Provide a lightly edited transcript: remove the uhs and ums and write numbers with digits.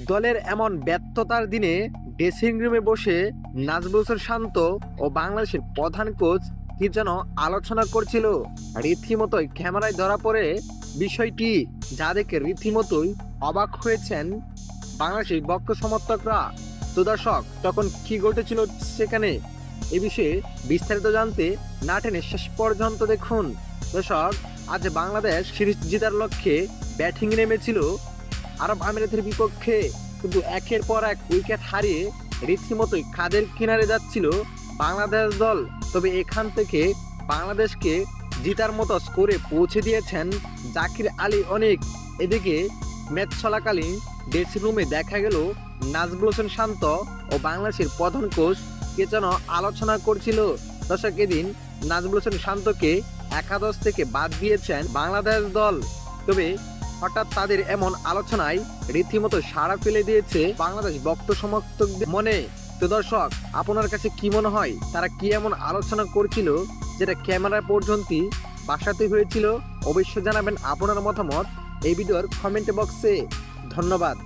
দলের এমন ব্যর্থতার দিনে ড্রেসিং রুমে বসে নাজমুল হোসেন শান্ত ও বাংলাদেশের প্রধান কোচ কি যেন আলোচনা করছিল। রীতিমতোই ক্যামেরায় ধরা পড়ে বিষয়টি, যা দেখে রীতিমতোই অবাক হয়েছেন বাংলাদেশের বক্তা সমর্থকরা। তো দর্শক, তখন কি ঘটেছিল সেখানে, এ বিষয়ে বিস্তারিত জানতে না টেনে শেষ পর্যন্ত দেখুন। দর্শক, আজ বাংলাদেশ সিরিজ জেতার লক্ষ্যে ব্যাটিং নেমেছিল আরব আমিরাতের বিপক্ষে, কিন্তু একের পর এক উইকেট হারিয়ে রীতিমতোই খাদের কিনারে যাচ্ছিল বাংলাদেশ দল। তবে এখান থেকে বাংলাদেশকে জিতার মতো স্কোরে পৌঁছে দিয়েছেন জাকির আলী অনেক। এদিকে ম্যাচ চলাকালীন ড্রেসিং রুমে দেখা গেল নাজমুল হোসেন শান্ত ও বাংলাদেশের প্রধান কোচ কে যেন আলোচনা করছিল। দর্শক, এদিন নাজমুল হোসেন শান্তকে একাদশ থেকে বাদ দিয়েছেন বাংলাদেশ দল। তবে হঠাৎ তাদের এমন আলোচনায় রীতিমতো সাড়া ফেলে দিয়েছে বাংলাদেশ ভক্ত সমর্থকদের মনে। তো দর্শক, আপনার কাছে কি মনে হয়, তারা কি এমন আলোচনা করছিল যেটা ক্যামেরা পর্যন্ত বাসাতে হয়েছিল? অবশ্যই জানাবেন আপনার মতামত এই ভিডিওর কমেন্ট বক্সে। ধন্যবাদ।